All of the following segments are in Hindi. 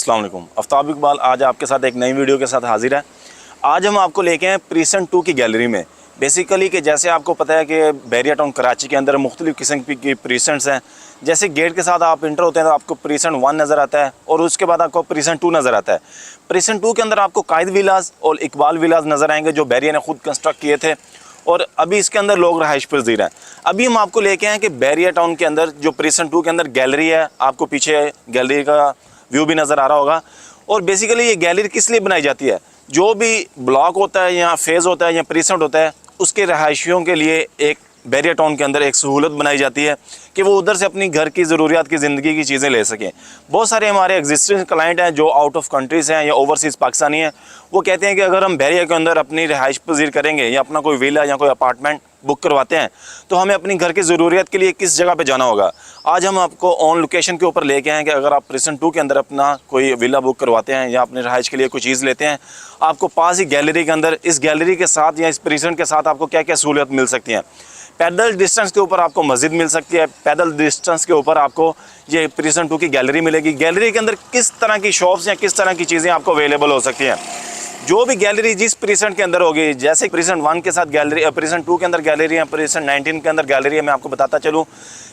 अस्सलाम वालेकुम। आफ्ताब इकबाल आज आपके साथ एक नई वीडियो के साथ हाजिर है। आज हम आपको लेके हैं प्रीसन 2 की गैलरी में। बेसिकली कि जैसे आपको पता है कि बैरिया टाउन कराची के अंदर मुख्तलिफ़ किस्म की प्रीसेंट्स हैं। जैसे गेट के साथ आप इंटर होते हैं तो आपको प्रीसेंट 1 नज़र आता है और उसके बाद आपको प्रीसेंट 2 नज़र आता है। प्रीसेंट 2 के अंदर आपको कायद विलास और इकबाल विलास नज़र आएंगे जो बैरिया ने खुद कंस्ट्रक्ट किए थे और अभी इसके अंदर लोग रहाइश पज़ीर हैं। अभी हम आपको लेके हैं कि बैरिया टाउन के अंदर जो प्रीसेंट 2 के अंदर गैलरी है, आपको पीछे गैलरी का व्यू भी नज़र आ रहा होगा। और बेसिकली ये गैलरी किस लिए बनाई जाती है? जो भी ब्लॉक होता है या फेज़ होता है या प्रीसेंट होता है उसके रहायशियों के लिए एक बैरिया टाउन के अंदर एक सहूलत बनाई जाती है कि वो उधर से अपनी घर की ज़रूरियात की ज़िंदगी की चीज़ें ले सकें। बहुत सारे हमारे एग्जिस्टिंग क्लाइंट हैं जो आउट ऑफ कंट्रीज़ हैं या ओवरसीज़ पाकिस्तानी हैं। वो कहते हैं कि अगर हम बैरिया के अंदर अपनी रहाइश पज़ीर करेंगे या अपना कोई विला या कोई अपार्टमेंट बुक करवाते हैं तो हमें अपनी घर की ज़रूरियत के लिए किस जगह पे जाना होगा। आज हम आपको ऑन लोकेशन के ऊपर लेके आए कि अगर आप प्रीसन 2 के अंदर अपना कोई विला बुक करवाते हैं या अपने रहाइश के लिए कोई चीज़ लेते हैं, आपको पास ही गैलरी के अंदर इस गैलरी के साथ या इस प्रीसन के साथ आपको क्या क्या सहूलियत मिल सकती हैं। पैदल डिस्टेंस के ऊपर आपको मस्जिद मिल सकती है, पैदल डिस्टेंस के ऊपर आपको ये प्रीसन 2 की गैलरी मिलेगी। गैलरी के अंदर किस तरह की शॉप्स या किस तरह की चीज़ें आपको अवेलेबल हो सकती हैं। जो भी गैलरी जिस प्रीसेंट के अंदर होगी, जैसे प्रीसेंट 1 के साथ गैलरी, प्रीसेंट 2 के अंदर गैलरी है, प्रीसेंट 19 के अंदर गैलरी है, मैं आपको बताता चलूँ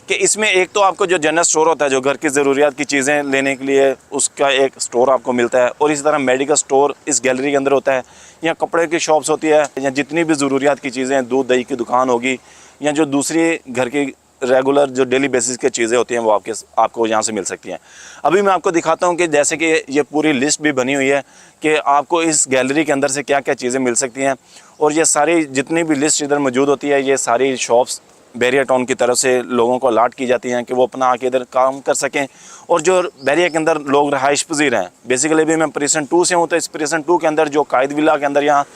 कि इसमें एक तो आपको जो जनरल स्टोर होता है जो घर की ज़रूरियात की चीज़ें लेने के लिए उसका एक स्टोर आपको मिलता है और इसी तरह मेडिकल स्टोर इस गैलरी के अंदर होता है। या कपड़े की शॉप्स होती है या जितनी भी ज़रूरियात की चीज़ें, दूध दही की दुकान होगी या जो दूसरी घर की रेगुलर जो डेली बेसिस की चीज़ें होती हैं वो आपको यहाँ से मिल सकती हैं। अभी मैं आपको दिखाता हूँ कि जैसे कि ये पूरी लिस्ट भी बनी हुई है कि आपको इस गैलरी के अंदर से क्या क्या चीज़ें मिल सकती हैं और ये सारी जितनी भी लिस्ट इधर मौजूद होती है ये सारी शॉप्स बैरिया टाउन की तरफ से लोगों को अलाट की जाती हैं कि वो अपना आके इधर काम कर सकें। और जो बैरिया के अंदर लोग रहाइश पज़ीर हैं, बेसिकली भी मैं प्रीसन 2 से हूँ तो इस प्रीसन 2 के अंदर जो कायद विला के अंदर यहाँ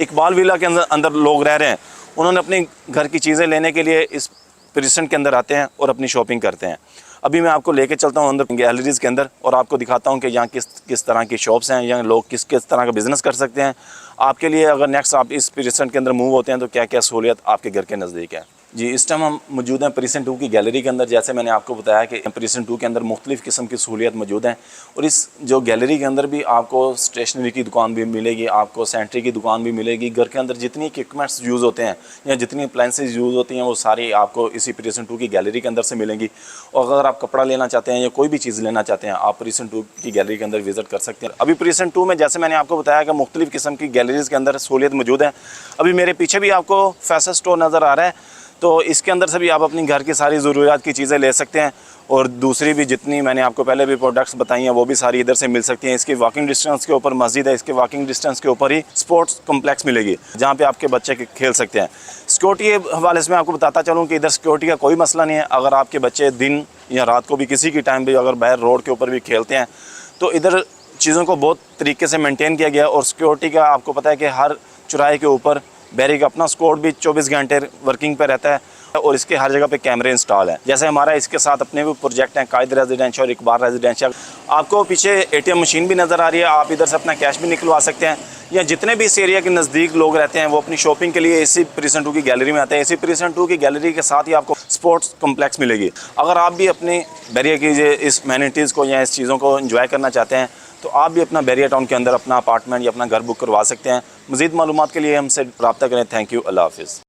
इकबाल विला के अंदर लोग रह रहे हैं, उन्होंने अपनी घर की चीज़ें लेने के लिए इस प्रीसेंट के अंदर आते हैं और अपनी शॉपिंग करते हैं। अभी मैं आपको लेके चलता हूँ अंदर गैलरीज़ के अंदर और आपको दिखाता हूँ कि यहाँ किस तरह की शॉप्स हैं या लोग किस तरह का बिज़नेस कर सकते हैं। आपके लिए अगर नेक्स्ट आप इस प्रीसेंट के अंदर मूव होते हैं तो क्या क्या सहूलियत आपके घर के नज़दीक है। जी, इस टाइम हम मौजूद हैं प्रीसेंट 2 की गैलरी के अंदर। जैसे मैंने आपको बताया कि प्रीसेंट 2 के अंदर मुख्तलिफ़ किस्म की सहूलियत मौजूद हैं और इस जो गैलरी के अंदर भी आपको स्टेशनरी की दुकान भी मिलेगी, आपको सैनिटरी की दुकान भी मिलेगी। घर के अंदर जितनी इक्विपमेंट्स यूज़ होते हैं या जितनी अप्लाइंसेज यूज़ होती हैं वो सारी आपको इसी प्रीसेंट 2 की गैलरी के अंदर से मिलेंगी। और अगर आप कपड़ा लेना चाहते हैं या कोई भी चीज़ लेना चाहते हैं आप प्रीसेंट 2 की गैलरी के अंदर विज़िट कर सकते हैं। अभी प्रीसेंट 2 में जैसे मैंने आपको बताया कि मुख्तलिफ़ किस्म की गैलरीज़ के अंदर सहूलियत मौजूद है। अभी मेरे पीछे भी आपको फैसल स्टोर नज़र आ रहा है तो इसके अंदर से भी आप अपनी घर की सारी ज़रूरियात की चीज़ें ले सकते हैं और दूसरी भी जितनी मैंने आपको पहले भी प्रोडक्ट्स बताई हैं वो भी सारी इधर से मिल सकती हैं। इसकी वॉकिंग डिस्टेंस के ऊपर मस्जिद है, इसके वॉकिंग डिस्टेंस के ऊपर ही स्पोर्ट्स कम्प्लेक्स मिलेगी जहाँ पे आपके बच्चे खेल सकते हैं। सिक्योरिटी के हवाले से मैं आपको बताता चलूँ कि इधर सिक्योरिटी का कोई मसला नहीं है। अगर आपके बच्चे दिन या रात को भी किसी की टाइम भी अगर बाहर रोड के ऊपर भी खेलते हैं तो इधर चीज़ों को बहुत तरीके से मेनटेन किया गया और सिक्योरिटी का आपको पता है कि हर चौराहे के ऊपर बैरिया का अपना स्क्वाड भी 24 घंटे वर्किंग पे रहता है और इसके हर जगह पे कैमरे इंस्टॉल हैं। जैसे हमारा इसके साथ अपने भी प्रोजेक्ट हैं कायद रेजिडेंशियल और इकबाल रेजिडेंशियल। आपको पीछे ATM मशीन भी नज़र आ रही है, आप इधर से अपना कैश भी निकलवा सकते हैं। या जितने भी इस एरिया के नज़दीक लोग रहते हैं वो अपनी शॉपिंग के लिए इसी प्रीसेंट 2 की गैलरी में आते हैं। इसी प्रीसेंट 2 की गैलरी के साथ ही आपको स्पोर्ट्स कम्प्लेक्स मिलेगी। अगर आप भी अपनी बैरिया की इस एमेनिटीज़ को या इस चीज़ों को एंजॉय करना चाहते हैं तो आप भी अपना बैरिया टाउन के अंदर अपना अपार्टमेंट या अपना घर बुक करवा सकते हैं। मज़ीद मालूमात के लिए हमसे रब्ता करें। Thank you. अल्लाह हाफ़िज़।